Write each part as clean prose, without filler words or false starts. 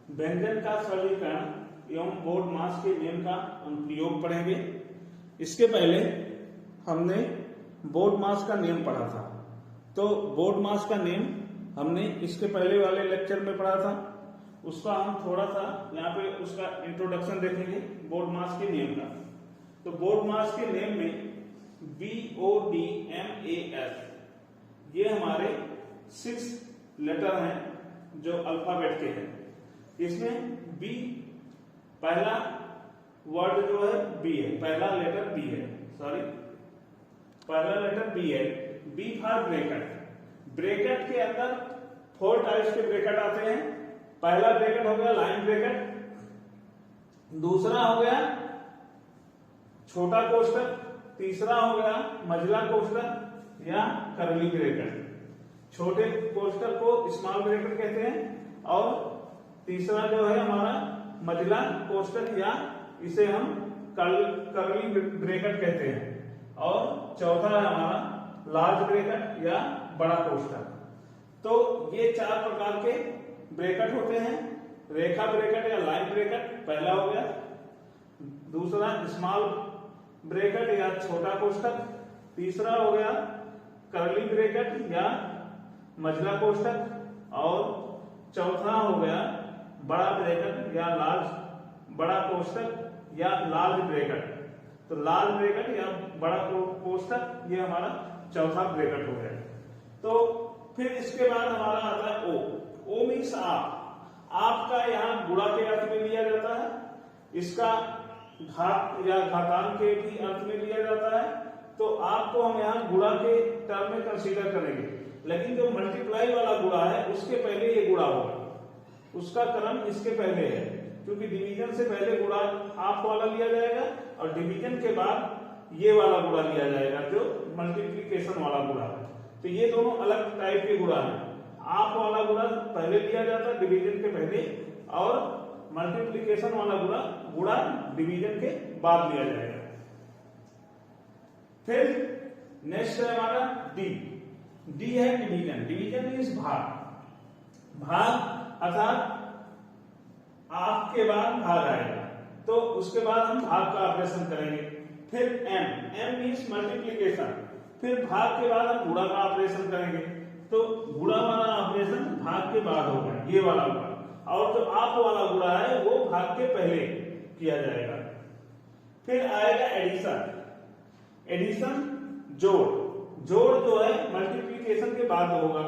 व्यंजन का सरलीकरण एवं बोर्ड मास के नियम का हम प्रयोग पढ़ेंगे। इसके पहले हमने बोर्ड मास का नियम पढ़ा था, तो बोर्ड मास का नियम हमने इसके पहले वाले लेक्चर में पढ़ा था। उसका हम थोड़ा सा यहाँ पे उसका इंट्रोडक्शन देखेंगे बोर्ड मास के नियम का। तो बोर्ड मास के नियम में BODMAS ये हमारे 6 लेटर हैं जो अल्फाबेट के हैं। इसमें बी पहला वर्ड जो है बी है, पहला लेटर बी है, सॉरी पहला लेटर बी है। B for bracket. ब्रैकेट के अंदर 4 टाइप्स के ब्रैकेट आते हैं। पहला ब्रैकेट हो गया लाइन ब्रैकेट, दूसरा हो गया छोटा कोष्ठक, तीसरा हो गया मझला कोष्ठक या कर्ली ब्रैकेट। छोटे कोष्ठक को स्मॉल ब्रैकेट कहते हैं और तीसरा जो है हमारा मझला कोष्ठक या इसे हम कर्ली ब्रैकेट कहते हैं और चौथा है हमारा लार्ज ब्रैकेट या बड़ा कोष्ठक। तो ये 4 प्रकार के ब्रैकेट होते हैं। रेखा ब्रैकेट या लाइन ब्रैकेट पहला हो गया, दूसरा स्मॉल ब्रैकेट या छोटा कोष्ठक, तीसरा हो गया कर्ली ब्रैकेट या मझला कोष्ठक और चौथा हो गया बड़ा ब्रैकेट या लार्ज बड़ा कोष्ठक या लार्ज ब्रैकेट। तो लार्ज ब्रैकेट या बड़ा कोष्ठक ये हमारा चौथा ब्रैकेट हो गया। तो फिर इसके बाद हमारा आता है ओ मीन्स आपका यहाँ गुणा के अर्थ में लिया जाता है, इसका घात या घातांक के भी अर्थ में लिया जाता है। तो आपको हम यहाँ गुणा के टर्म में कंसीडर करेंगे, लेकिन जो मल्टीप्लाई वाला गुणा है उसके पहले ये गुणा होगा, उसका क्रम इसके पहले है, क्योंकि डिवीजन से पहले गुणा हाफ वाला लिया जाएगा और डिवीजन के बाद ये वाला गुणा लिया जाएगा जो मल्टीप्लिकेशन वाला गुणा है। तो ये दोनों अलग टाइप के गुणा है। हाफ वाला गुणा पहले लिया जाता है डिवीजन के पहले और मल्टीप्लिकेशन वाला गुणा डिवीजन के बाद लिया जाएगा। फिर नेक्स्ट है हमारा डी है डिवीजन। डिवीजन मीन्स भाग अर्थात आपके बाद भाग आएगा, तो उसके बाद हम भाग का ऑपरेशन करेंगे। फिर एम मीन्स मल्टीप्लिकेशन, फिर भाग के बाद हम गुणा का ऑपरेशन करेंगे। तो गुणा वाला ऑपरेशन भाग के बाद होगा, ये वाला होगा, और जो आप वाला गुणा है वो भाग के पहले किया जाएगा। फिर आएगा एडिशन जोड़ जो है मल्टीप्लिकेशन के बाद होगा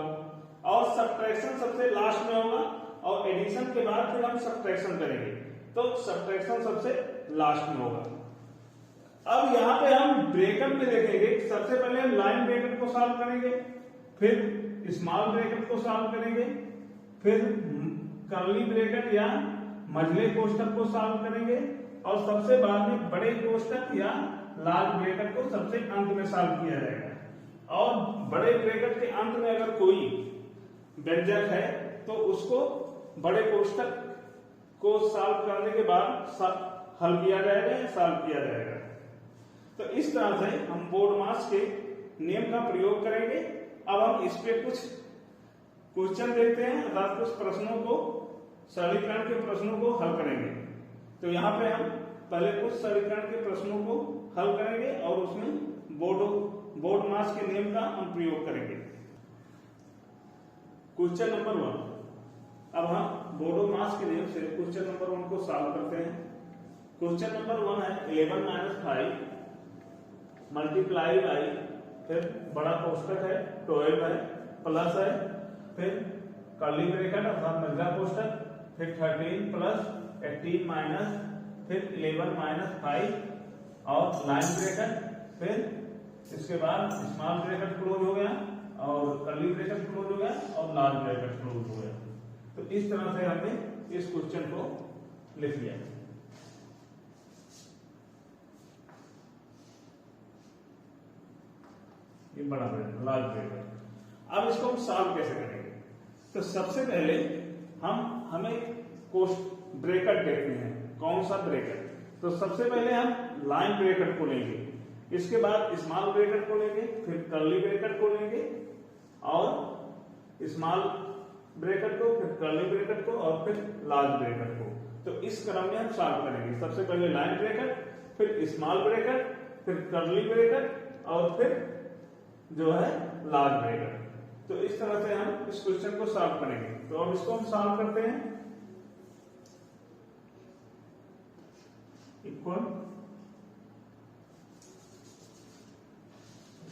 और सब्ट्रैक्शन सबसे लास्ट में होगा और एडिशन के बाद फिर हम सब्ट्रैक्शन करेंगे, तो सब्ट्रैक्शन सबसे लास्ट में होगा। अब यहाँ पे हम ब्रैकेट में देखेंगे, सबसे पहले हम लाइन ब्रैकेट को सॉल्व करेंगे, फिर स्मॉल ब्रैकेट को सॉल्व करेंगे, फिर कर्ली ब्रैकेट या मझले कोष्ठक को सॉल्व करेंगे और सबसे बाद में बड़े कोष्ठक या लार्ज ब्रैकेट को सबसे अंत में सॉल्व किया जाएगा। और बड़े ब्रैकेट के अंत में अगर कोई व्यंजक है तो उसको बड़े कोष्ठक को सॉल्व करने के बाद हल किया जाएगा या सॉल्व किया जाएगा। तो इस तरह से हम बोर्ड मास के नियम का प्रयोग करेंगे। अब हम इस पे कुछ क्वेश्चन देखते हैं, अर्थात कुछ प्रश्नों को सरलीकरण के प्रश्नों को हल करेंगे। तो यहाँ पे हम पहले कुछ सरलीकरण के प्रश्नों को हल करेंगे और उसमें बोर्ड मास के नियम का हम प्रयोग करेंगे। Question number 1। अब हम बोर्ड मास के नियम से क्वेश्चन नंबर 1 को सॉल्व करते हैं। क्वेश्चन नंबर 1 है 11 - 5 मल्टीप्लाई बाई, फिर बड़ा कोष्ठक है 12 है, प्लस है, फिर कर्ली ब्रैकेट अर्थात मझला कोष्ठक, फिर 13 प्लस 18 माइनस, फिर 11 - 5 और लाइन ब्रैकेट, फिर इसके बाद स्मॉल ब्रैकेट क्लोज हो गया और कर्ली ब्रैकेट क्लोज हो गया और लार्ज ब्रैकेट क्लोज हो गया। तो इस तरह से हमने इस क्वेश्चन को लिख लिया। ये बड़ा ब्रैकेट लार्ज ब्रैकेट। अब इसको हम सॉल्व कैसे करेंगे? तो सबसे पहले हमें ब्रैकेट देखते हैं, कौन सा ब्रैकेट। तो सबसे पहले हम लाइन ब्रैकेट को लेंगे, इसके बाद स्मॉल ब्रैकेट को लेंगे, फिर कर्ली ब्रैकेट को लेंगे और स्मॉल ब्रैकेट को, फिर कर्ली ब्रैकेट को और फिर लार्ज ब्रैकेट को। तो इस क्रम में हम सॉल्व करेंगे। सबसे पहले लाइन ब्रैकेट, फिर स्मॉल ब्रैकेट, फिर कर्ली ब्रैकेट और फिर जो है लार्ज ब्रैकेट। तो इस तरह से हम इस क्वेश्चन को सॉल्व करेंगे। तो अब इसको हम सॉल्व करते हैं। इक्वल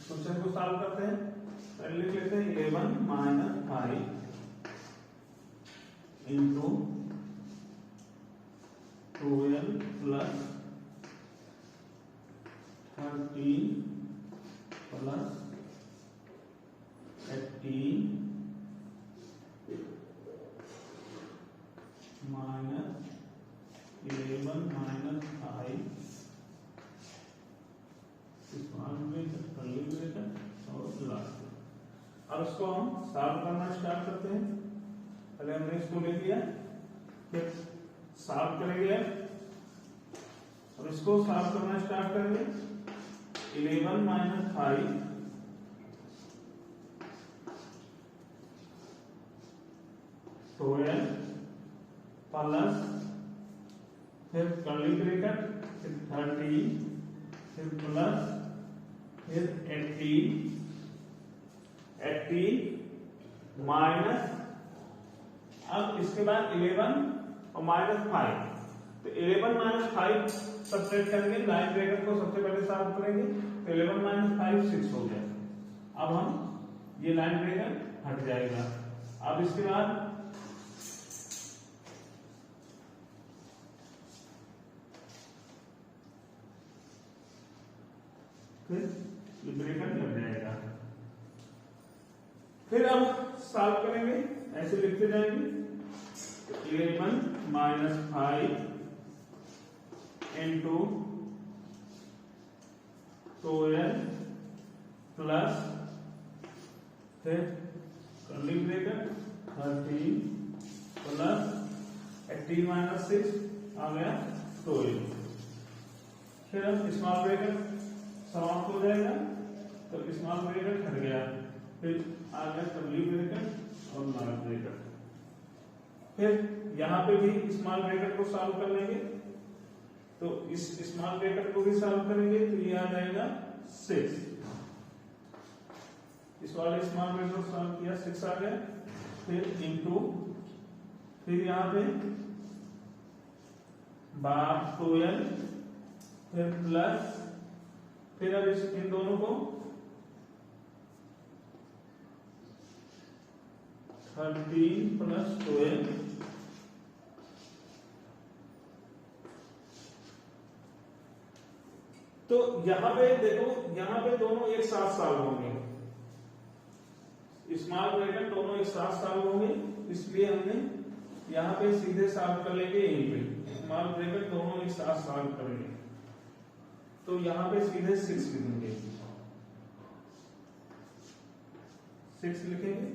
क्वेश्चन को सॉल्व करते हैं। पहले लिख लेते हैं 11 minus 5 into 12 plus 13 plus 18 minus 11 minus 5 small bracket, curly bracket और लार्ज। अब इसको हम सॉल्व करना स्टार्ट करते हैं। पहले हमने इसको ले लिया, फिर सॉल्व करेंगे। अब इसको सॉल्व करना स्टार्ट करेंगे। 11 माइनस 5 12 प्लस फिर कर्ली ब्रैकेट, फिर 13, फिर प्लस फिर 18 माइनस, अब इसके बाद 11 और माइनस 5। तो 11 माइनस 5 सब्ट्रैक्ट करेंगे। लाइन ब्रैकेट को सबसे पहले सॉल्व करेंगे। तो 11 माइनस 5 6 हो गया। अब हम ये लाइन ब्रैकेट हट जाएगा। अब इसके बाद फिर ये ब्रैकेट लग जाएगा। फिर अब सॉल्व करेंगे, ऐसे लिखते जाएंगे। 11 माइनस 5 इंटू 12 प्लस फिर कर्ली ब्रैकेट 13 प्लस 18 माइनस 6 आ गया 12। फिर अब स्मॉल ब्रैकेट समाप्त हो जाएगा। तो स्मॉल ब्रैकेट हट गया, फिर आ गया कर्ली ब्रैकेट और लार्ज ब्रैकेट। फिर यहाँ पे भी स्मॉल ब्रैकेट को सॉल्व कर लेंगे। तो इस स्मॉल ब्रैकेट को भी सॉल्व करेंगे। तो ये आ जाएगा 6। इस वाले स्मॉल ब्रैकेट को सॉल्व किया, 6 आ गया। फिर इंटू, फिर यहाँ पे 12 फिर प्लस, फिर अब इन दोनों को 13 प्लस 12 तो यहां पे देखो, यहां पे दोनों एक साथ सॉल्व होंगे। स्मॉल ब्रैकेट दोनों एक साथ सॉल्व होंगे, इसलिए हमने यहां पे सीधे सॉल्व कर लेंगे। यहीं पे स्मॉल ब्रैकेट दोनों एक साथ सॉल्व करेंगे। तो यहां पे सीधे 6 लिखेंगे, 6 लिखेंगे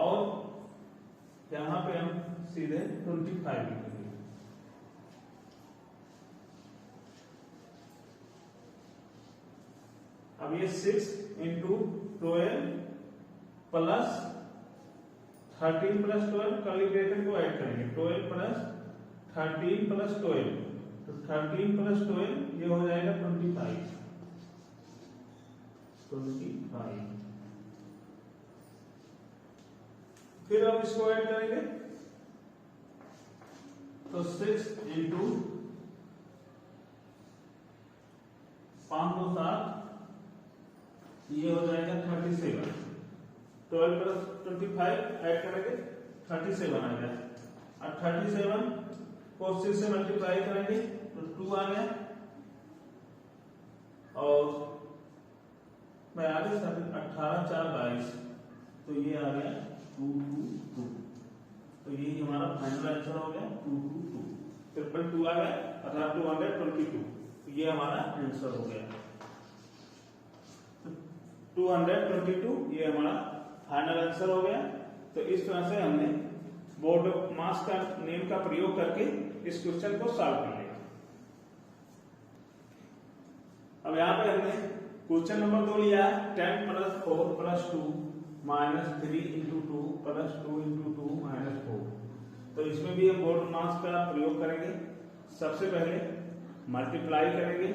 और यहां पे हम सीधे 25 लिखेंगे। अब ये 6 into 12 plus 13 plus 12 curly bracket को ऐड करेंगे। 12 प्लस 13 प्लस 12, तो 13 प्लस 12 ये हो जाएगा 25। फिर हम इसको ऐड करेंगे। तो 6 इंटू 5 2 7, ये हो जाएगा 37। 12 प्लस 25 ऐड करेंगे, 37 आ गया। और 37 को 6 से मल्टीप्लाई करेंगे तो 2 आ गया। और मैं आगे 18 4 22, तो ये आ गया 2 2 2। तो ये हमारा फाइनल आंसर हो गया 2 2 2। 2 आ गया, अर्थात 222। तो ये हमारा आंसर हो गया 222। ये हमारा फाइनल आंसर हो गया। तो इस तरह से हमने बोर्ड मास का नेम का प्रयोग करके इस क्वेश्चन को सॉल्व कर लिया। अब यहाँ पे हमने क्वेश्चन नंबर 2 लिया 10 plus 4 plus 2 minus 3 into 2 plus 2 into 2 minus 4। भी हम बोर्ड मास का प्रयोग करेंगे। सबसे पहले मल्टीप्लाई करेंगे,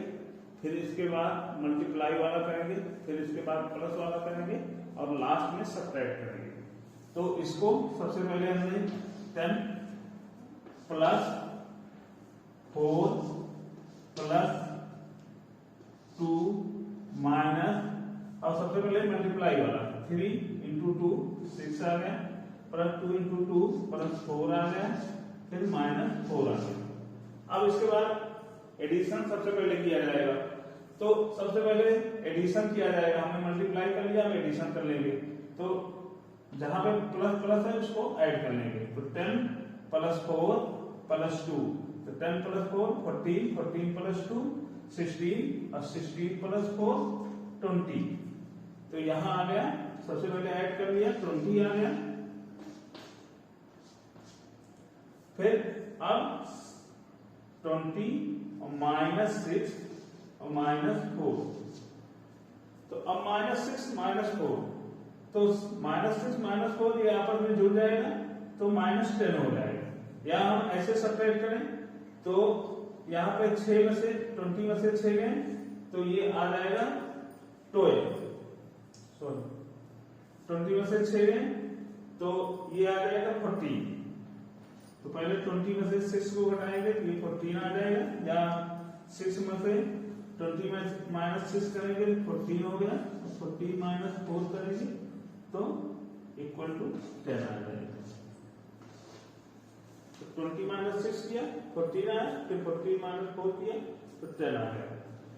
फिर इसके बाद मल्टीप्लाई वाला करेंगे, फिर इसके बाद प्लस वाला करेंगे और लास्ट में सब्ट्रैक्ट करेंगे। तो इसको सबसे पहले हमने 10 प्लस 4 प्लस 2 माइनस, और सबसे पहले मल्टीप्लाई वाला 3 इंटू 2 6 आ गया, प्लस 2 इंटू 2 प्लस 4 आ गया, फिर माइनस 4 आ गया। अब इसके बाद एडिशन सबसे पहले किया जाएगा। तो सबसे पहले एडिशन किया जाएगा, हमने मल्टीप्लाई कर लिया, हम एडिशन कर लेंगे। तो जहां पे प्लस प्लस है उसको ऐड कर लेंगे। तो 10 प्लस 4 प्लस 2, तो 10 प्लस 4 14, 14 प्लस 2 16 और 16 प्लस 4 20। तो यहां आ गया, सबसे पहले ऐड कर लिया 20 आ गया। फिर अब 20 और माइनस 6 और माइनस 4, तो अब माइनस 6 माइनस 4, तो माइनस 6 माइनस 4 ये आपस में जुड़ जाएगा तो माइनस 10 हो जाएगा। या हम ऐसे सब्ट्रैक्ट करें तो यहाँ पे 6 में से 20 में से 6 गए तो ये आ जाएगा 12, सॉरी 20 में से 6 गए तो ये आ जाएगा 14। तो पहले 20 में से 6 को घटाएंगे तो ये 14 आ जाएगा, या 6 में से 20 में माइनस 6 करेंगे 14 हो गया, 14 माइनस 4 करेंगे तो इक्वल टू 10 आ जाएगा। तो 20 माइनस 6 किया 14 आया, फिर 14 माइनस 4 किया तो 10 आ गया।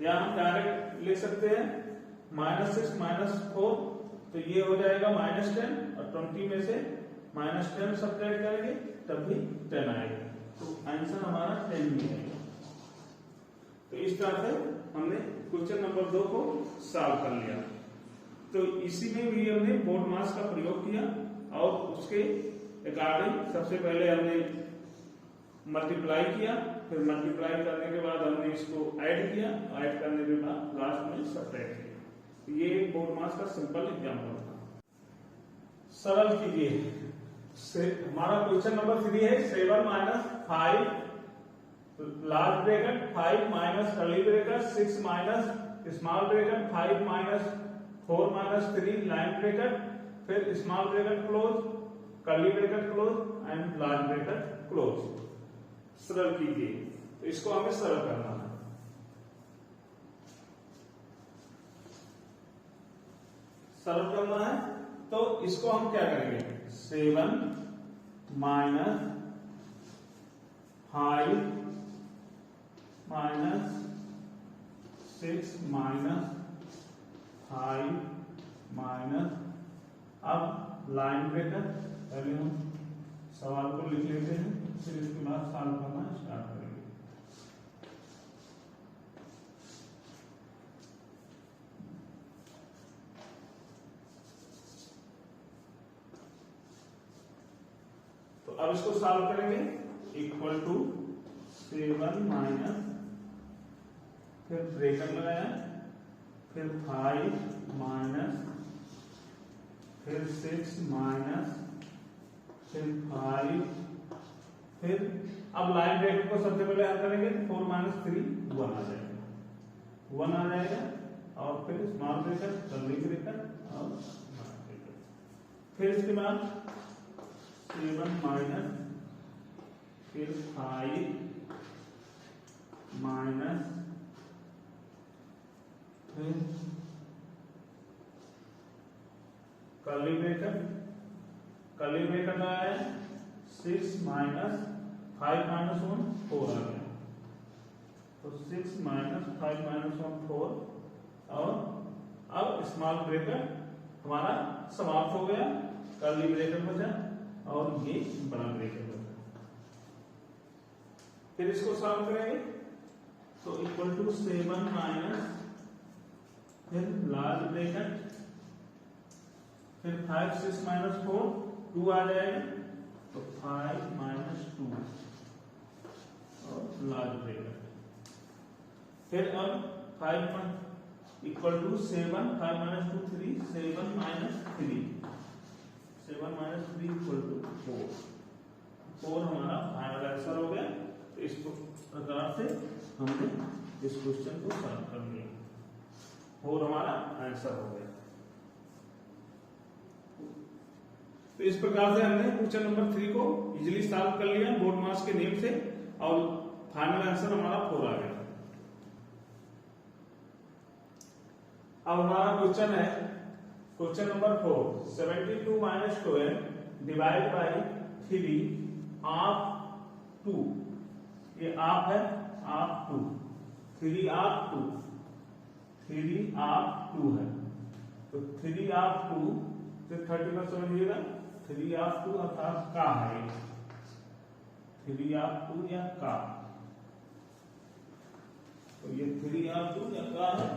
या हम डायरेक्ट ले सकते हैं माइनस 6 माइनस 4, तो ये हो जाएगा माइनस 10, और 20 में से माइनस 10 सब्ट्रैक्ट करेंगे तब भी 10 आएगा। तो आंसर हमारा 10 भी आएगा। तो इस तरह से हमने क्वेश्चन नंबर 2 को सॉल्व कर लिया। तो इसी में भी हमने बोर्ड मास का प्रयोग किया और उसके अकॉर्डिंग सबसे पहले हमने मल्टीप्लाई किया, फिर मल्टीप्लाई करने के बाद हमने इसको ऐड किया, ऐड करने के बाद लास्ट में सब्ट्रैक्ट किया। तो ये बोर्ड मास का सिंपल एग्जांपल था। सरल कीजिए। हमारा क्वेश्चन नंबर 3 है 7 minus 5 large bracket 5 minus curly bracket 6 minus small bracket 5 minus 4 minus 3 line bracket, फिर small bracket close, curly bracket close and large bracket close. सरल कीजिए। तो इसको हमें सरल करना है। सरल करना है तो इसको हम क्या करेंगे, 7 माइनस 5 माइनस 6 माइनस 5 माइनस, अब लाइन ब्रेकर, पहले हम सवाल को लिख लेते हैं, फिर इसके बाद सॉल्व करना स्टार्ट करेंगे। तो अब इसको सॉल्व करेंगे। इक्वल टू 7 माइनस, फिर ब्रेकर लगाया, फिर 5 माइनस, फिर 6 माइनस, फिर 5, फिर अब लाइन ब्रेकर को सबसे पहले हल करेंगे। 4 माइनस 3 1 आ जाएगा, 1 आ जाएगा, और फिर स्मॉल ब्रेकर, कर्ली ब्रेकर और लाइन ब्रेकर। फिर इसके बाद 7 माइनस, फिर 5 माइनस, फिर कर्ली ब्रैकेट, कर्ली ब्रैकेट आया 6 माइनस 5 माइनस 1 4 आ गया, तो 6 माइनस 5 माइनस 1 4, और अब स्मॉल ब्रैकेट हमारा समाप्त हो गया, कर्ली ब्रैकेट बचा और ये बड़ा ब्रैकेट बचा। फिर इसको सॉल्व करेंगे तो इक्वल टू 7 माइनस, फिर लार्ज ब्रैकेट, फिर 5 6 माइनस 4 2 आ जाएगा, तो 5 माइनस 2 और लार्ज ब्रैकेट। फिर अब 5 equal to 7 5 minus 2 3 7 minus 3 7 minus 3 equal to 4 हमारा इस प्रकार से हमने इस क्वेश्चन को सॉल्व कर लिया और हमारा आंसर हो गया। तो इस प्रकार से हमने क्वेश्चन नंबर 3 को इजीली सॉल्व कर लिया बोर्ड मार्क्स के नियम से और फाइनल आंसर हमारा 4 आ गया। अब हमारा क्वेश्चन है question number 4, 72 - 12 divide by 3 of 2। ये आप है, आप 2, 3 ऑफ 2, 3 ऑफ 2 है। तो 3 ऑफ 2 से 30 पर समझिएगा, 3 ऑफ 2 अर्थात का है, 3 ऑफ 2 या का। तो ये 3 ऑफ 2 या का है।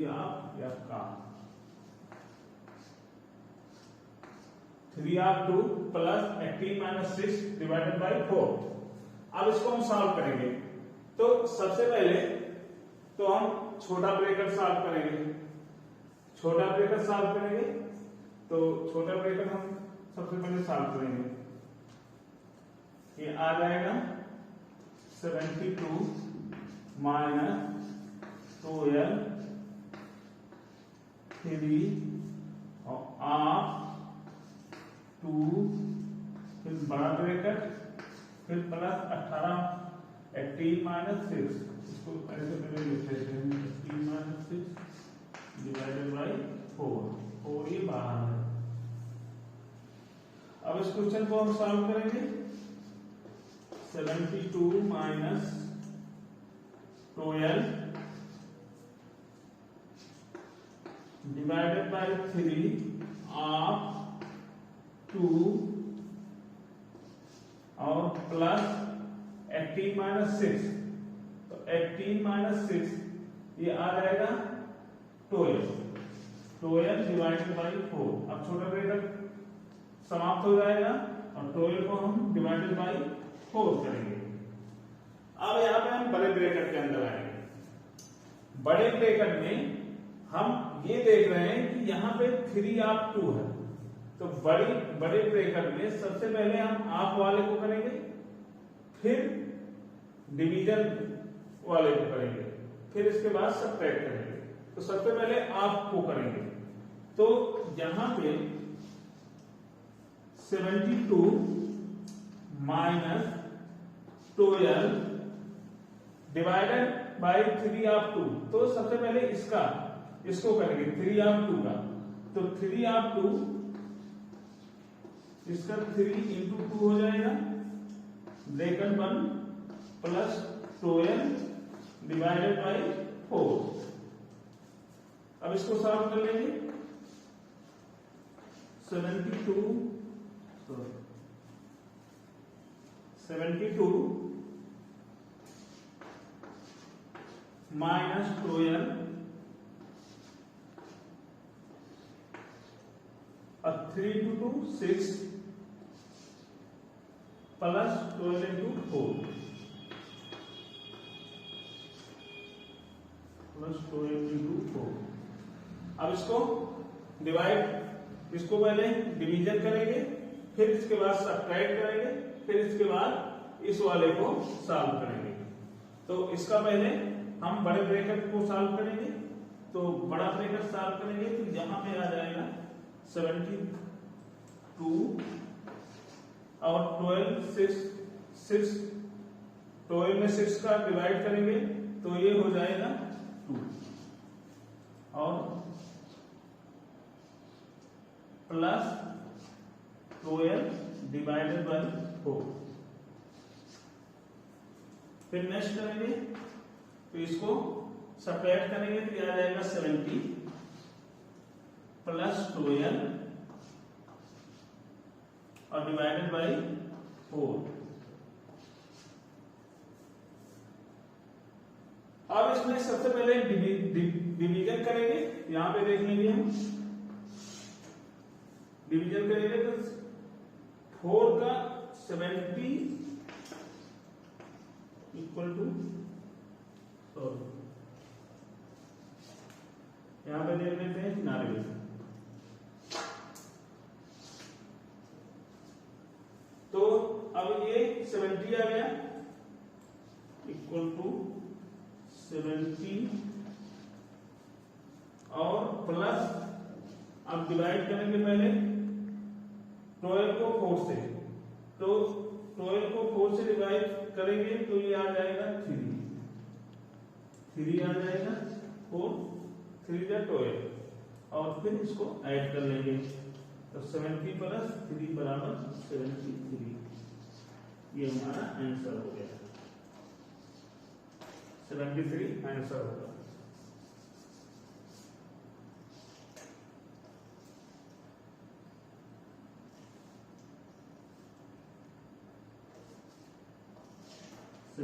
आप या का 3 ऑफ 2 प्लस 18 - 6 डिवाइडेड बाई 4। अब इसको हम सॉल्व करेंगे। तो सबसे पहले तो हम छोटा ब्रैकेट सॉल्व करेंगे, छोटा ब्रैकेट सॉल्व करेंगे। तो छोटा ब्रैकेट हम सबसे पहले सॉल्व करेंगे। ये आ जाएगा 72 - 12 3 ऑफ 2, फिर बड़ा ब्रैकेट, फिर प्लस 18 - 6। इसको ऐसे पहले लिख लेते हैं, 18 - 6 डिवाइडेड बाई 4 ये बाहर है। अब इस क्वेश्चन को हम सॉल्व करेंगे। 72 - 12 डिवाइडेड बाई 3 ऑफ 2 और प्लस 18 - 6। तो 18 - 6 ये आ जाएगा 12 डिवाइडेड बाई 4। अब छोटा ब्रैकेट समाप्त हो जाएगा और 12 को हम डिवाइडेड बाई 4 करेंगे। अब यहाँ पे हम बड़े ब्रैकेट के अंदर आएंगे। बड़े ब्रैकेट में हम ये देख रहे हैं कि यहाँ पे 3 ऑफ 2 है। तो बड़े ब्रैकेट में सबसे पहले हम ऑफ वाले को करेंगे, फिर डिवीजन वाले को करेंगे, फिर इसके बाद सबट्रैक्ट करेंगे। तो सबसे पहले ऑफ को करेंगे। तो यहां पे 72 - 12 डिवाइडेड बाई 3 ऑफ 2। तो सबसे पहले इसको करेंगे 3 ऑफ 2 का। तो 3 ऑफ 2 इसका 3 × 2 हो जाएगा, ब्रैकेट 1 प्लस 12 डिवाइडेड बाई 4। अब इसको सॉल्व कर लेंगे। 72 - 12 और 3 × 2 6 प्लस 12 × 4 प्लस 12 × 4। अब इसको इसको पहले डिवीजन करेंगे, फिर इसके बाद सबट्रैक्ट करेंगे, फिर इसके बाद इस वाले को सॉल्व करेंगे। तो इसका पहले हम बड़े ब्रैकेट को सॉल्व करेंगे। तो बड़ा ब्रैकेट सॉल्व करेंगे तो यहां पे आ जाएगा 72 और 12 में 6 का डिवाइड करेंगे तो ये हो जाएगा 2 और प्लस 12 डिवाइडेड बाई 4। फिर नेक्स्ट करेंगे तो इसको सबट्रैक्ट करेंगे तो ये आ जाएगा 70 प्लस 12 और डिवाइडेड बाई 4। अब इसमें सबसे पहले डिवीजन करेंगे। यहां पे देख लेंगे हम डिवीजन करेंगे तो 4 का 70 इक्वल टू, सॉरी यहां पे देख लेते हैं किनारे में, तो अब ये 70 आ गया इक्वल टू 70 और प्लस, अब डिवाइड करेंगे पहले 12 को 4 से, तो 12 को 4 से डिवाइड करेंगे तो ये आ जाएगा 3 आ जाएगा, 4 3 या 12 और फिर इसको ऐड कर लेंगे, तो 70 प्लस 3 बराबर 73, ये हमारा आंसर हो गया, 73 आंसर होगा।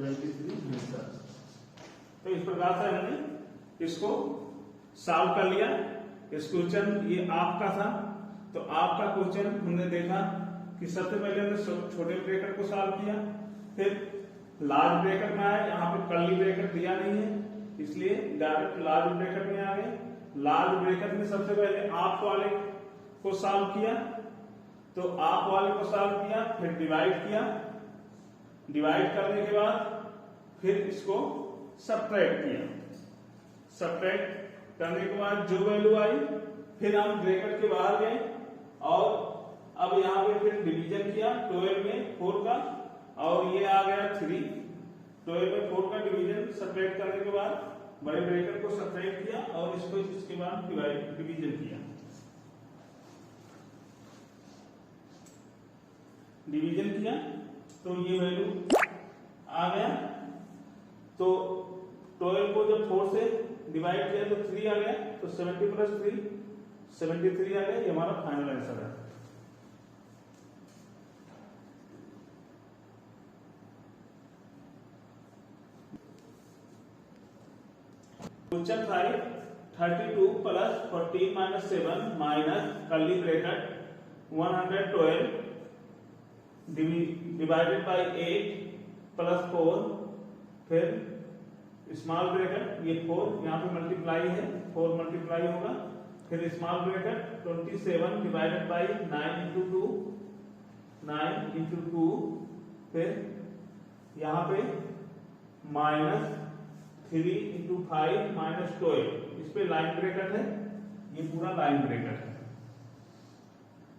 आंसर। तो इस प्रकार से हमने इसको सॉल्व कर लिया। इस क्वेश्चन ये आपका था, तो आपका क्वेश्चन हमने देखा कि सबसे पहले हमने छोटे ब्रैकेट को सॉल्व किया, फिर लार्ज ब्रैकेट में आए, यहाँ पे कर्ली ब्रैकेट दिया नहीं है इसलिए डायरेक्ट लार्ज ब्रैकेट में आ गए। लार्ज ब्रैकेट में सबसे पहले आप वाले को सॉल्व किया, तो आप वाले को सॉल्व किया, फिर डिवाइड किया, डिवाइड करने के बाद फिर इसको सब्ट्रैक्ट किया, सब्ट्रैक्ट करने के बाद जो वैल्यू आई फिर हम ब्रैकेट के बाहर गए और अब यहाँ पे फिर डिवीजन किया 12 में 4 का और ये आ गया 3, 12 में 4 का डिवीजन सब्ट्रैक्ट करने के बाद बड़े ब्रैकेट को सब्ट्रैक्ट किया और इसको इसके बाद डिवीजन किया, डिवीजन किया तो ये वैल्यू आ गया। तो 12 को जब 4 से डिवाइड किया तो 3 आ गया, तो 70 प्लस 3 73 आ गया, ये हमारा फाइनल आंसर है। Question 5 32 plus 14 minus 7 minus curly bracket 112 divided by 8 plus 4, फिर स्मॉल ब्रैकेट ये 4 यहाँ पे मल्टीप्लाई है, 4 मल्टीप्लाई होगा, फिर small bracket 27 divided by 9 into 2, 9 into 2, फिर यहाँ पे माइनस 3 इंटू 5 माइनस 12, इस पे लाइन ब्रैकेट है, ये पूरा लाइन ब्रैकेट है,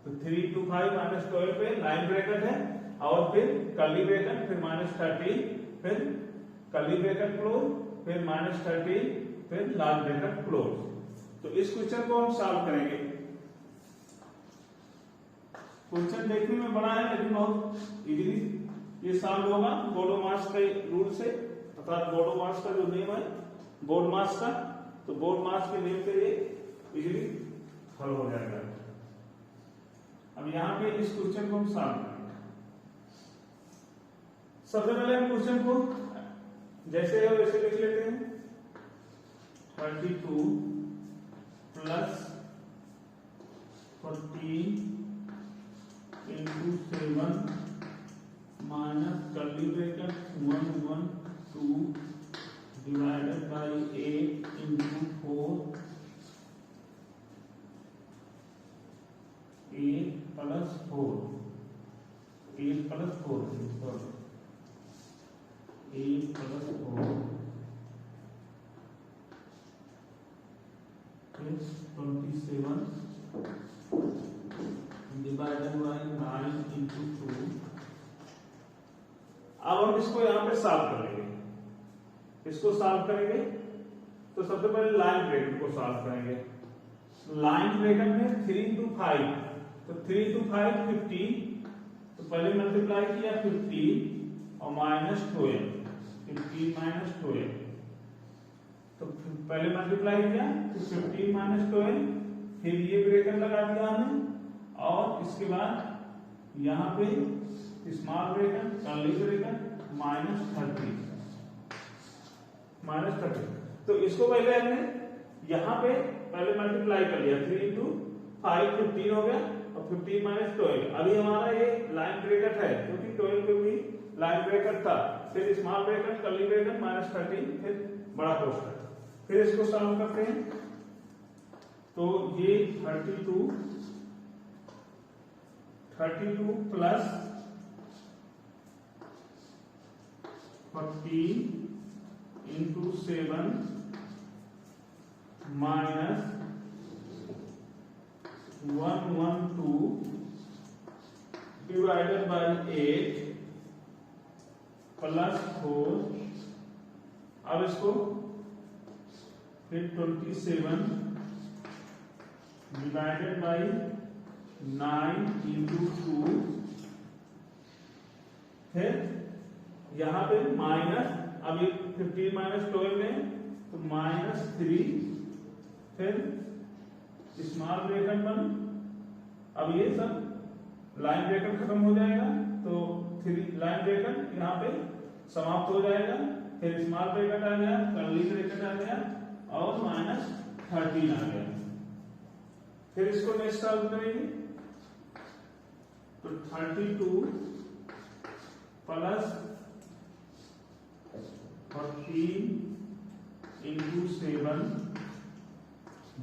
तो 3 इंटू 5 माइनस 12 पे लाइन ब्रैकेट है और फिर कर्ली ब्रैकेट, फिर माइनस 30, फिर कर्ली ब्रैकेट क्लोज, फिर माइनस 30, फिर लार्ज ब्रैकेट क्लोज। तो इस क्वेश्चन को हम सॉल्व करेंगे। क्वेश्चन देखने में बड़ा है लेकिन बहुत इजीली ये सॉल्व होगा बोडोमास के रूल से, अर्थात बोडोमास का जो नेम है बोडमास का, तो बोडमास के नेम से ये इजीली हल हो जाएगा। अब यहाँ पे इस क्वेश्चन को हम सॉल्व करेंगे। सबसे पहले हम क्वेश्चन को जैसे है वैसे लिख लेते हैं, 32 plus 14 into 7 minus curly bracket 112 divided by 8 into 4 8 plus 4 8 plus 4 8 plus 4 27 divided by 9 into 2। अब हम इसको यहाँ पे सॉल्व करेंगे, इसको सॉल्व करेंगे तो सबसे पहले लाइन ब्रैकेट को सॉल्व करेंगे। लाइन ब्रैकेट में 3 इंटू 5, तो 3 इंटू 5 15, तो पहले मल्टीप्लाई किया 15 और माइनस 12, 15 माइनस 12, तो पहले मल्टीप्लाई किया तो 15 माइनस 12, फिर ये ब्रैकेट लगा दिया हमने और इसके बाद यहाँ पे small bracket curly bracket minus 30, तो इसको पहले हमने यहाँ पे पहले मल्टीप्लाई कर लिया, 3 इंटू 5 15 हो गया और 15 माइनस 12। अभी हमारा ये लाइन ब्रैकेट है क्योंकि 12 पे भी लाइन ब्रेकेट था, फिर स्मॉल ब्रेकेट, कर्ली ब्रेकेट, -13, फिर बड़ा कोष्ठक। फिर इसको सॉल्व करते हैं, तो ये 32 plus 40 into 7 minus 112 divided by 8 plus 4। अब इसको फिर 27 डिवाइडेड बाय 9 इंटू 2, फिर यहां पे माइनस, अब ये 15 माइनस 12 है तो -3, फिर स्मॉल ब्रैकेट 1, अब ये सब लाइन ब्रैकेट खत्म हो जाएगा तो 3 लाइन ब्रैकेट यहाँ पे समाप्त हो जाएगा, फिर स्मॉल ब्रैकेट आ गया, कर्ली ब्रैकेट आ गया और -13 आ गया। फिर इसको नेक्स्ट सॉल्व करेंगे, तो 32 plus 14 into 7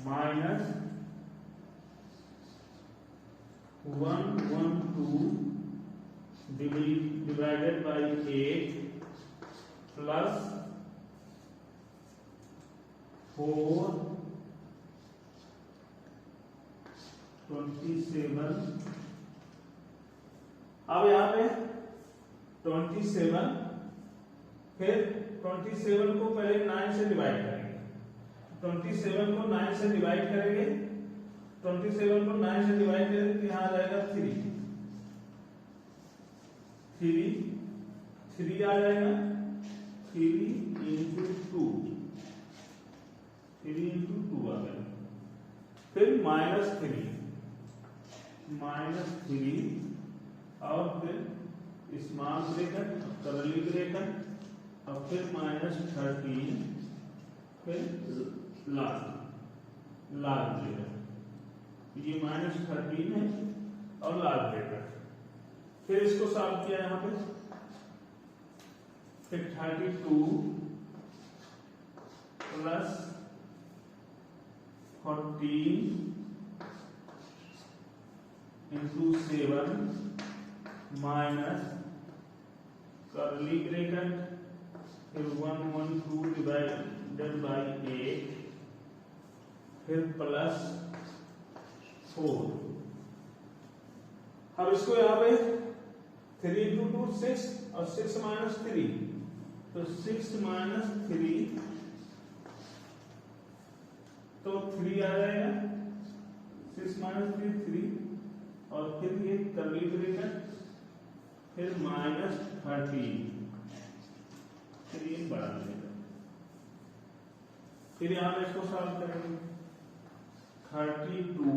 minus 112 divided by 8 plus 4 27। अब यहां पे 27, फिर 27 को पहले 9 से डिवाइड करेंगे, 27 को 9 से डिवाइड करेंगे, 27 को 9 से डिवाइड करेंगे तो यहां आ जाएगा 3 आ जाएगा, 3 इंटू 2 आ गया, फिर -3 और फिर स्मॉल ब्रैकेट, कर्ली ब्रैकेट और फिर -13, फिर लार्ज ब्रैकेट, ये -13 है और लार्ज ब्रैकेट। फिर इसको सॉल्व किया यहां पे, फिर 32 plus 14 into 7 minus curly bracket, फिर 112 डिवाइडेड बाय 8, फिर प्लस 4। अब इसको यहाँ पे 3 इंटू 2 6 और 6 माइनस 3, तो 6 माइनस 3 तो 3 आ जाएगा, 6 माइनस 3 और फिर ये कर्ली ब्रैकेट, फिर -13, फिर ये बड़ा ब्रैकेट। फिर यहां पे इसको सॉल्व करेंगे, 32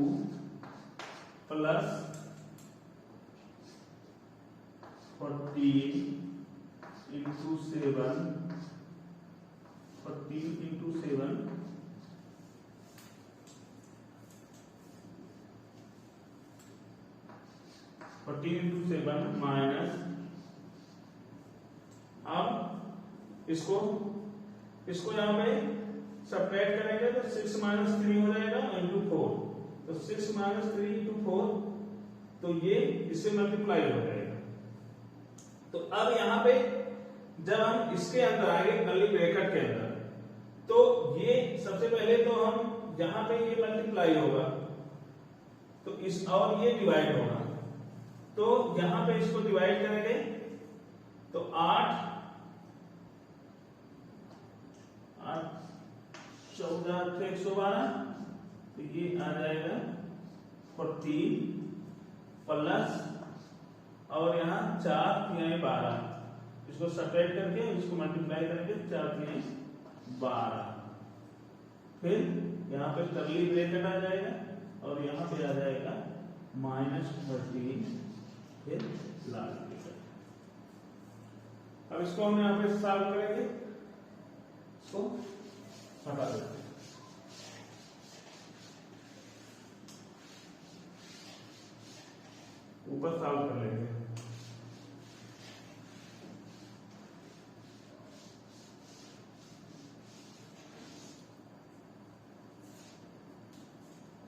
प्लस 14 इंटू 7 माइनस, अब इसको यहां पे सब्ट्रैक्ट करेंगे तो 6 माइनस 3 हो जाएगा इंटू 4, तो 6 माइनस 3 इंटू 4, तो ये इससे मल्टीप्लाई हो जाएगा। तो अब यहां पे जब हम इसके अंदर आएंगे कर्ली ब्रैकेट के अंदर, तो ये सबसे पहले तो हम यहां पे ये मल्टीप्लाई होगा, तो इस और ये डिवाइड होगा, तो यहां पे इसको डिवाइड करेंगे तो 8 14 112, तो ये आ जाएगा 14 प्लस और यहाँ 4 3 12, इसको सब्ट्रैक्ट करके इसको मल्टीप्लाई करके 4 3 12, फिर यहाँ पे कर्ली ब्रैकेट आ जाएगा और यहाँ पे आ जाएगा -13, फिर लार्ज ब्रैकेट। अब इसको हम यहाँ पे सॉल्व करेंगे, इसको हटा देते हैं, ऊपर सॉल्व कर लेंगे।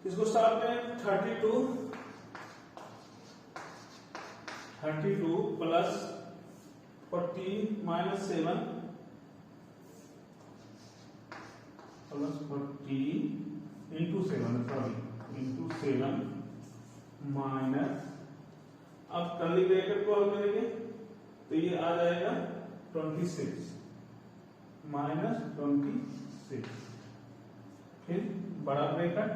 इसको सॉल्व करें 32 plus 40 minus 7 plus 40 into 7 minus, अब कर्ली ब्रैकेट को हल करेंगे तो ये आ जाएगा 26 माइनस 26, फिर बड़ा ब्रैकेट,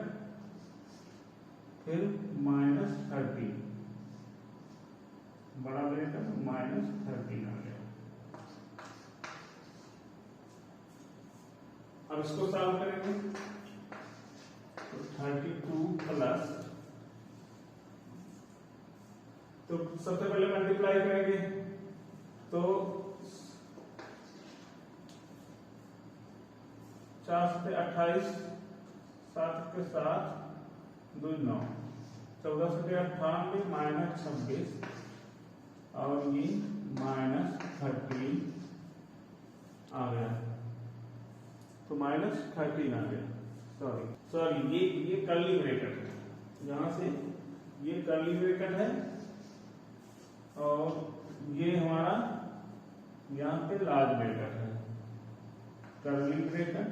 फिर माइनस 13, बड़ा ब्रैकेट माइनस 13 आ गया। अब इसको सॉल्व करेंगे तो 32 प्लस, तो सबसे पहले मल्टीप्लाई करेंगे तो 4 से 28, 7 के 7, 2 9, 14 से 98 माइनस 26 और ये माइनस 13 आ गया, तो माइनस 13 आ गया। सॉरी ये कर्ली ब्रैकेट है, यहां से ये कर्ली ब्रैकेट है और ये हमारा यहाँ पे लार्ज ब्रैकेट है। कर्ली ब्रैकेट,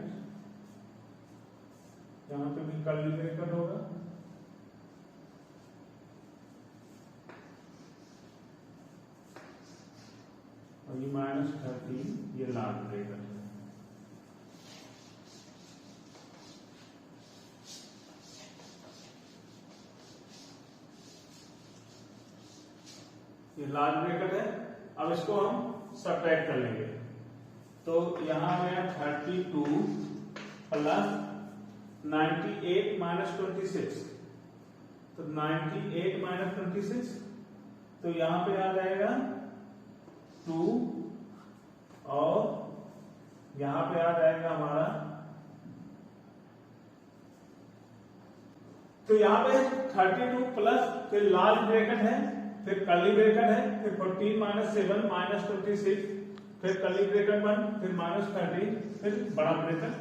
यहाँ पे भी कर्ली ब्रैकेट होगा, और ये माइनस 13 ये लार्ज ब्रैकेट है। ये लार्ज ब्रैकेट है। अब इसको हम सब्ट्रैक्ट कर लेंगे तो यहां में 32 प्लस 98 माइनस 26, तो 98 माइनस 26, तो यहां पे आ जाएगा 2 और यहां पे आ जाएगा हमारा, तो यहां पे 32 प्लस फिर लार्ज ब्रैकेट है, फिर कर्ली ब्रैकेट है, फिर 14 माइनस 7 माइनस 26, फिर कर्ली ब्रैकेट 1, फिर माइनस 13, फिर बड़ा ब्रैकेट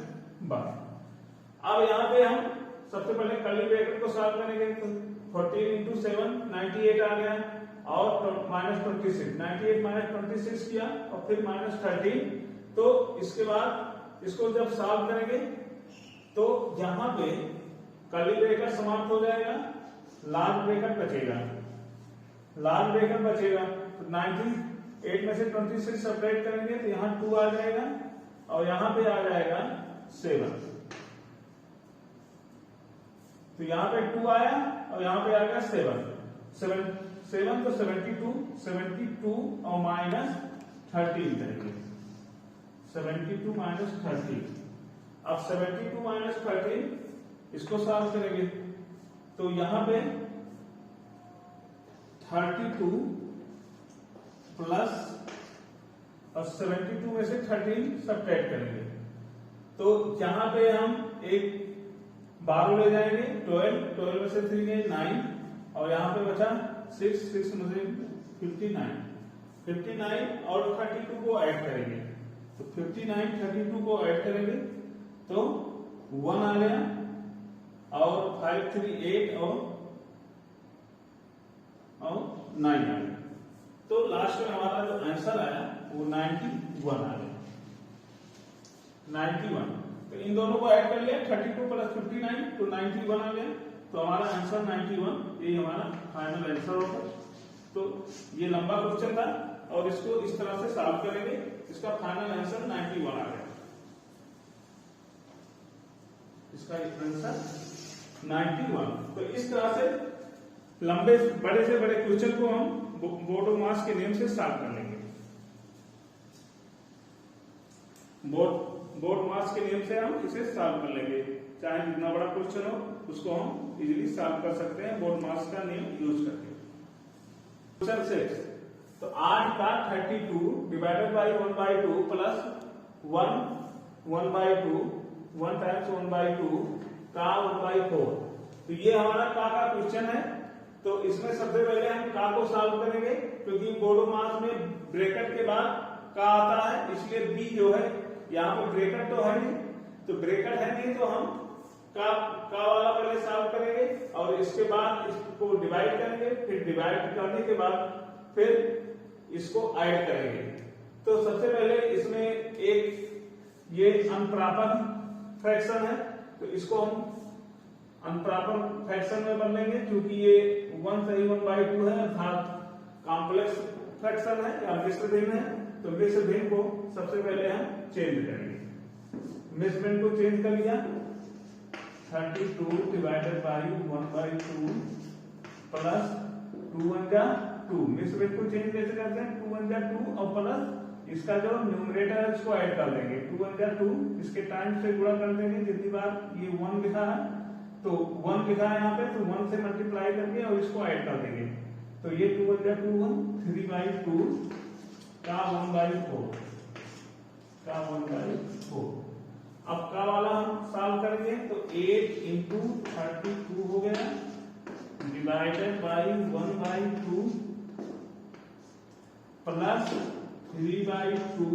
1। अब यहाँ पे हम सबसे पहले कर्ली ब्रैकेट को सॉल्व करेंगे तो 14 इंटू 7 98 आ गया और माइनस 26, 98 माइनस 26 किया और फिर माइनस 13, तो इसके बाद इसको जब सॉल्व करेंगे तो यहाँ पे कर्ली ब्रैकेट समाप्त हो जाएगा, लार्ज ब्रैकेट बचेगा, लार्ज ब्रैकेट बचेगा तो 98 में से 26 सब्ट्रैक्ट करेंगे तो यहाँ 2 आ जाएगा और यहाँ पे आ जाएगा 7, तो यहाँ पे 2 आया और यहाँ पे आ गया 7 तो 72 और माइनस 13 करेंगे, 72 माइनस 13। अब 72 माइनस 13 इसको सॉल्व करेंगे तो यहाँ पे 32 प्लस और 72 में से 13 सब्ट्रैक्ट करेंगे तो यहाँ पे हम एक 12 ले जाएंगे, 12 में से 3 गए 9 और यहाँ पे बचा 6 में से 59 और 32 को ऐड करेंगे तो 59 32 को ऐड करेंगे तो 1 आ गया और 5 3 8 और 9 आ गया, तो लास्ट में हमारा जो आंसर आया वो 91 आ गया, 91। तो इन दोनों को ऐड कर लिया, 32 प्लस 59 तो 91 आ गया, तो हमारा आंसर 91, ये हमारा फाइनल आंसर होगा। तो ये लंबा क्वेश्चन था और इसको इस तरह से सॉल्व करेंगे, इसका फाइनल आंसर 91 आ गया, इसका आंसर 91। तो इस तरह से लंबे बड़े से बड़े क्वेश्चन को हम बोर्ड ऑफ मास के नियम से सॉल्व कर लेंगे। बोर्ड मास के नियम से हम इसे सॉल्व कर लेंगे, चाहे जितना बड़ा क्वेश्चन हो उसको हम इजीली सॉल्व कर सकते हैं बोर्ड मास का नियम यूज करके। क्वेश्चन 6, तो 8 का 32 डिवाइडेड बाई 1/2 प्लस 1/2 1 टाइम्स 1/2 का 1/4, तो ये हमारा का क्वेश्चन है। तो इसमें सबसे पहले हम का को सॉल्व करेंगे क्योंकि बोर्ड ऑफ मास में ब्रैकेट के बाद का आता है, इसलिए बी जो है यहाँ पे ब्रैकेट तो है नहीं, तो ब्रैकेट है नहीं तो हम का वाला पहले सॉल्व करेंगे और इसके बाद इसको डिवाइड करेंगे, फिर डिवाइड करने के बाद फिर इसको ऐड करेंगे। तो सबसे पहले इसमें एक ये अनप्रॉपर फ्रैक्शन है, तो इसको हम अनप्रॉपर फ्रैक्शन में बदलेंगे, क्योंकि ये 1 सही 1/2 है, अर्थात कॉम्प्लेक्स फ्रैक्शन है या मिश्र भिन्न है। तो मिश्र भिन्न को सबसे पहले हम चेंज करेंगे। मिश्र भिन्न को चेंज कर लिया, 32 डिवाइडेड बाई 1/2 प्लस 2 1 जा 2। मिश्र भिन्न को चेंज कैसे करते हैं, 2 1 जा 2 और प्लस इसका जो न्यूमरेटर है इसको ऐड कर देंगे, 2 1 जा 2, इसके टाइम से गुणा कर देंगे। जितनी बार ये 1 लिखा है तो 1 लिखा है यहाँ पे, तो 1 से मल्टीप्लाई करके और इसको ऐड कर देंगे। तो ये 2 1 जा 2 1, 3/2 का 1/4 का 1/4। अब का वाला हम सॉल्व करेंगे, तो 8 इंटू 32 हो गया डिवाइडेड बाई 1/2 प्लस 3/2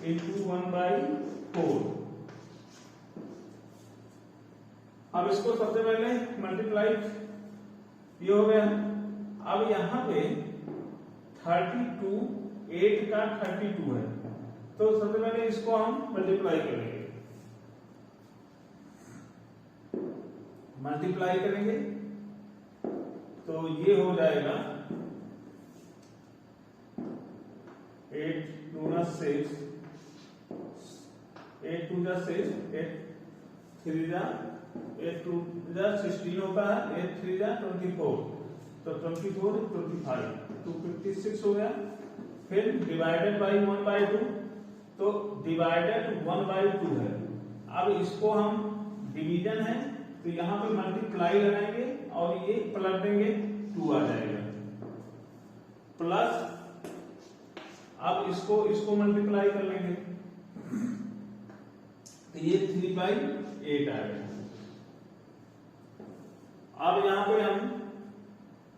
इंटू 1/4। अब इसको सबसे पहले मल्टीप्लाई, ये हो गया। अब यहाँ पे 32 8 का 32 है, तो सबसे पहले इसको हम मल्टीप्लाई करेंगे। मल्टीप्लाई करेंगे तो ये हो जाएगा 8 2 6, 8 2 जा 6, 8 3 जा 8 2 जा 16 होता है, 8 3 जा 24, तो 24 25 256 हो गया। फिर डिवाइडेड बाई 1/2, तो डिवाइडेड 1/2 है। अब इसको हम डिवीजन है तो यहाँ पे मल्टीप्लाई लगाएंगे और ये पलट देंगे, 2 आ जाएगा। प्लस अब इसको मल्टीप्लाई कर लेंगे तो ये 3/8 आएगा। अब यहाँ पे हम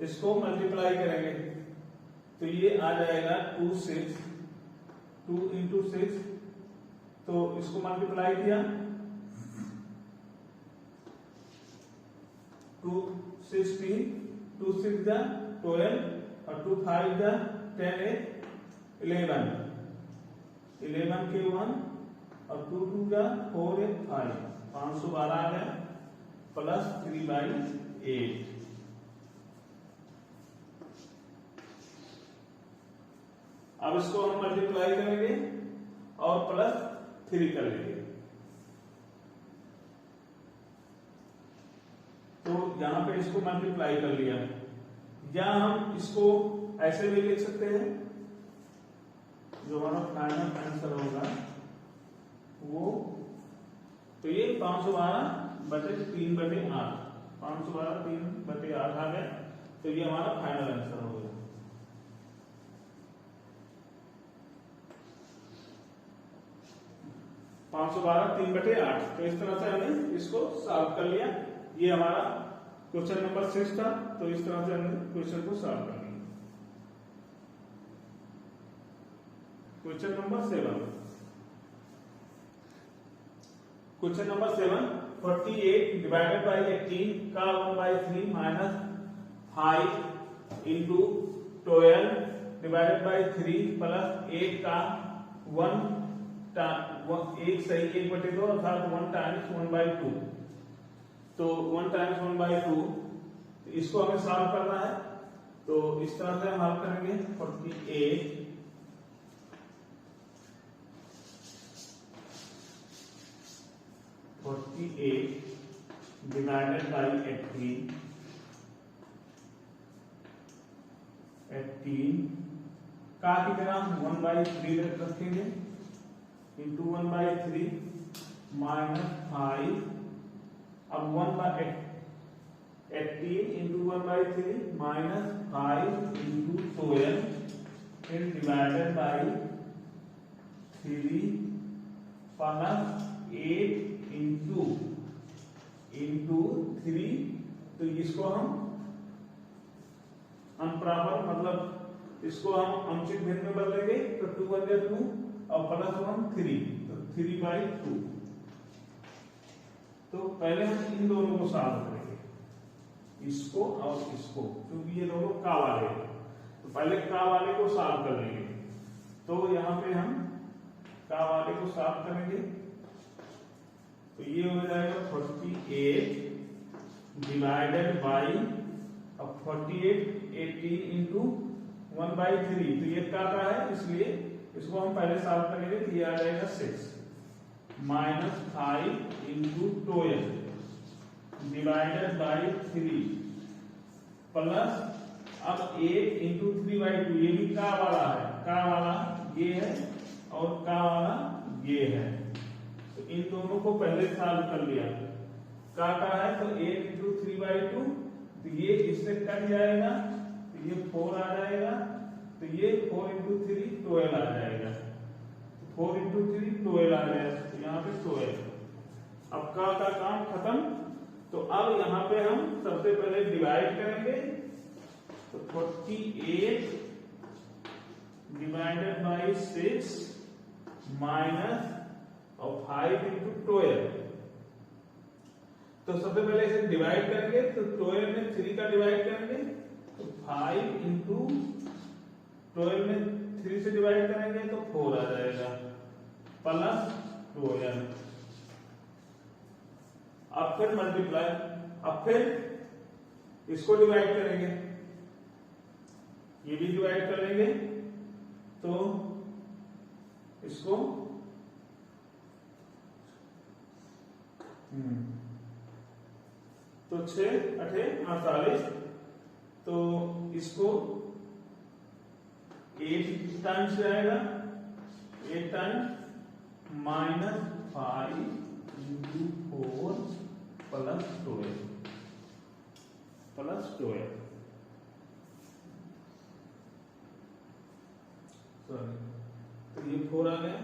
इसको मल्टीप्लाई करेंगे तो ये आ जाएगा 2 6, 2 इंटू 6, तो इसको मल्टीप्लाई किया 2 16, 2 6 जा 12 और 2 5 जा 10 11 11 के 1 और 2 2 जा 4 5 512 आ गया प्लस 3/8। अब इसको हम मल्टीप्लाई करेंगे और प्लस 3 कर लेंगे, तो यहां पे इसको मल्टीप्लाई कर लिया। या हम इसको ऐसे भी लिख सकते हैं, जो हमारा फाइनल आंसर होगा वो, तो ये 512/3/8 512/3/8 आ गया, तो ये हमारा फाइनल आंसर हो गया। पांच 3/8। तो इस तरह से हमने इसको सॉल्व कर लिया। ये हमारा क्वेश्चन नंबर 6 था, तो इस तरह से हमने क्वेश्चन को सॉल्व कर लिया। Question number 7, question number 7, 48 divided by 18 का 1/3 minus 5 into 12 divided by 3 plus 8 का 1 सही 1/2 अर्थात 1 टाइम्स 1/2, तो 1 टाइम्स 1/2, इसको हमें सॉल्व करना है। तो इस तरह से हम हल करेंगे 48 डिवाइडेड बाई 18 का की तरह 1/3 रखेंगे इंटू 1/3 माइनस 5, अब 18 इंटू 1/3 माइनस 5 इंटू 12 फिर डिवाइडेड बाई 3 प्लस 8 इंटू 3, तो इसको हम अनप्रॉपर मतलब इसको हम अंशित भिन्न में बदलेंगे, तो 2 1 जा 2 और प्लस 1 3, तो 3/2। तो पहले हम इन दोनों को सॉल्व करेंगे, इसको और इसको, क्योंकि ये दोनों का वाले हैं। तो पहले का वाले को सॉल्व कर लेंगे। तो यहाँ पे हम का वाले को सॉल्व करेंगे, तो ये हो जाएगा 48 डिवाइडेड बाई 48 18 इंटू 1/3। तो ये का है, इसलिए इसको हम पहले सॉल्व करेंगे। तो ये आ जाएगा 6 minus 5 into 12 divided by 3 plus अब 8 इंटू 3/2। ये भी का वाला है, का वाला ये है और का वाला ये है। तो इन दोनों को पहले सॉल्व कर लिया। का है तो 8 इंटू 3/2, तो ये इससे कट जाएगा, तो ये 4 आ जाएगा। तो ये 4 इंटू 3 12 आ जाएगा। तो 4 इंटू 3 12 आ जाएगा। तो यहाँ पे 12। अब का काम खत्म। तो अब यहाँ पे हम सबसे पहले डिवाइड करेंगे। तो 48 डिवाइडेड बाई 6 माइनस और 5 इंटू 12। तो सबसे पहले इसे डिवाइड करेंगे। तो 12 में 3 का डिवाइड करेंगे, तो 5 इंटू 12 में 3 से डिवाइड करेंगे तो 4 आ जाएगा प्लस 12। अब फिर मल्टीप्लाई, अब फिर इसको डिवाइड करेंगे, ये भी डिवाइड कर लेंगे। तो इसको तो 6 8 48। तो इसको 8 टाइम्स जाएगा, 8 times minus 5 into 4 plus 12 sorry, तो ये 4 आ गया।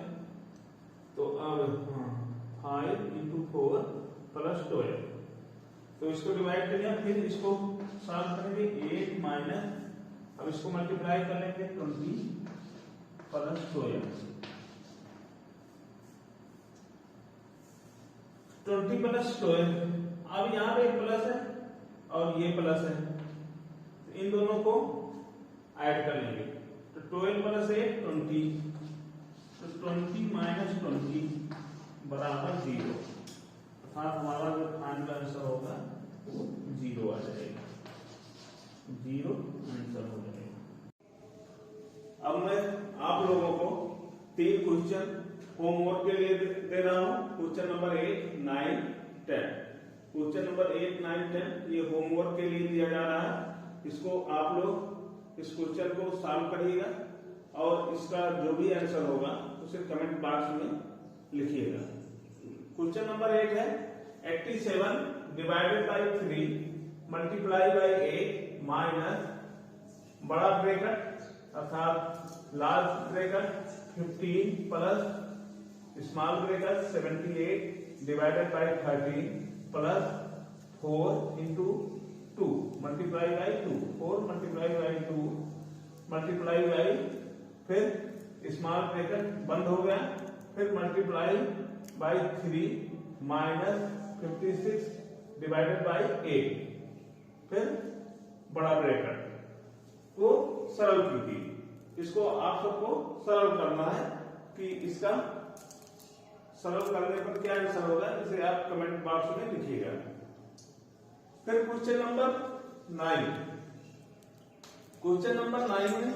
तो अब 5 इंटू 4 प्लस 12। तो इसको डिवाइड कर लिया, फिर इसको सॉल्व करेंगे। 8 माइनस, अब इसको मल्टीप्लाई कर लेंगे 20 प्लस 12। 20 प्लस 12। अब यहाँ पे प्लस है और ये प्लस है, तो इन दोनों को ऐड कर लेंगे। तो 12 प्लस 8 20। तो 20 माइनस 20 बराबर 0। अर्थात हमारा जो फाइनल आंसर होगा वो 0 आ जाएगा। 0 आंसर हो जाएगा। अब मैं आप लोगों को 3 क्वेश्चन होमवर्क के लिए दे रहा हूं। Question number 8 9 10। क्वेश्चन नंबर 8 9 10 ये होमवर्क के लिए दिया जा रहा है। इसको आप लोग इस क्वेश्चन को सॉल्व करिएगा और इसका जो भी आंसर होगा उसे कमेंट बॉक्स में लिखिएगा। क्वेश्चन नंबर 8 है 87 divided by 3 multiply by 8 minus बड़ा ब्रैकेट अर्थात large bracket 15 plus small bracket 78 divided by 13 plus 4 into 2 multiply by 2 4 multiply by 2 multiply by, फिर स्मॉल ब्रैकेट बंद हो गया, फिर multiply by 3 minus 56 divided by 8, फिर बड़ा ब्रैकेट को सरल कीजिए। इसको आप सबको सरल करना है कि इसका सरल करने पर क्या आंसर होगा, इसे आप कमेंट बॉक्स में लिखिएगा। फिर क्वेश्चन नंबर 9। क्वेश्चन नंबर 9 में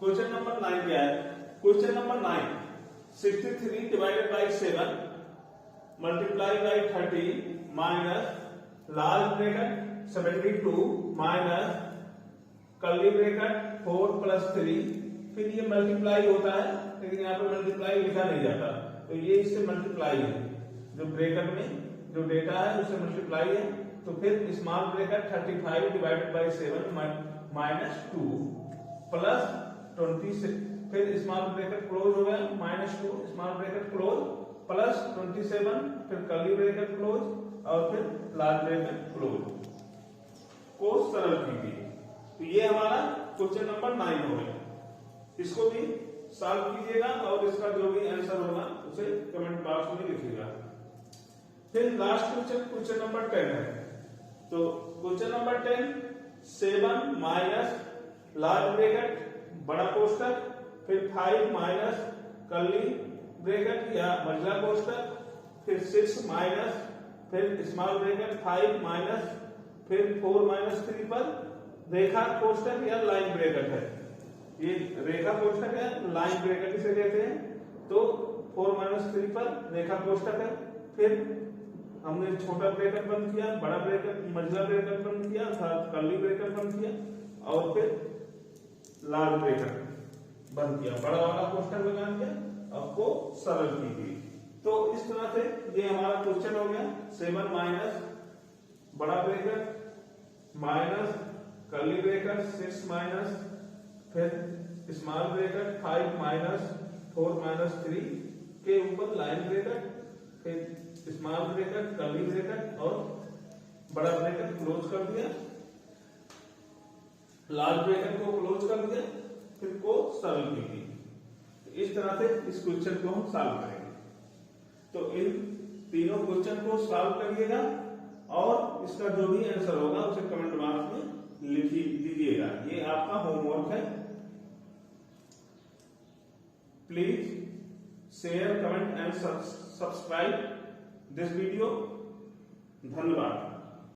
क्वेश्चन नंबर 9 क्या है? Question number 9 63 divided by 7 multiply by 30 minus large bracket 72 minus curly bracket 4 plus 3, फिर ये मल्टीप्लाई होता है लेकिन यहाँ पे मल्टीप्लाई लिखा नहीं जाता, तो ये इससे मल्टीप्लाई है, जो ब्रैकेट में जो डेटा है उससे मल्टीप्लाई है। तो फिर small bracket 35 divided by 7 minus 2 plus 20, फिर स्मॉल ब्रैकेट क्लोज हो गया -2 स्मॉल ब्रैकेट क्लोज प्लस 27, फिर कर्ली ब्रैकेट क्लोज और फिर लार्ज ब्रैकेट क्लोज को सरल कीजिए। तो ये हमारा क्वेश्चन नंबर 9 हो गया। इसको भी सॉल्व कीजिएगा और इसका जो भी आंसर होगा उसे कमेंट बॉक्स में लिखिएगा। फिर लास्ट क्वेश्चन नंबर 10 है। तो question number 10, 7 minus large bracket बड़ा कोष्टक, फिर 5 माइनस कर्ली ब्रैकेट या मझला कोष्टक, फिर 6 माइनस फिर स्मॉल ब्रैकेट 5 माइनस फिर 4 माइनस 3 पर रेखा कोष्टक या लाइन ब्रैकेट है। ये रेखा कोष्टक है, लाइन ब्रैकेट इसे कहते हैं। तो 4 माइनस 3 पर रेखा कोष्टक है। फिर हमने छोटा ब्रैकेट बंद किया, बड़ा ब्रैकेट मझला ब्रैकेट बंद किया, कर्ली ब्रैकेट बंद किया और फिर लार्ज ब्रैकेट बंद किया, बड़ा वाला कोष्टक लगा दिया। आपको सरल कीजिए। तो इस तरह से ये हमारा क्वेश्चन हो गया। 7 माइनस बड़ा bracket minus curly bracket 6 minus फिर स्मॉल ब्रैकेट 5 माइनस 4 माइनस 3 के ऊपर लाइन ब्रैकेट, फिर स्मॉल ब्रैकेट कर्ली ब्रैकेट और बड़ा ब्रैकेट क्लोज कर दिया, लार्ज ब्रैकेट को क्लोज कर दिया, फिर को सरल कीजिए। इस तरह से इस क्वेश्चन को हम सॉल्व करेंगे। तो इन तीनों क्वेश्चन को सॉल्व करिएगा और इसका जो भी आंसर होगा उसे कमेंट बॉक्स में लिख दीजिएगा। ये आपका होमवर्क है। Please share, comment and subscribe this video. धन्यवाद।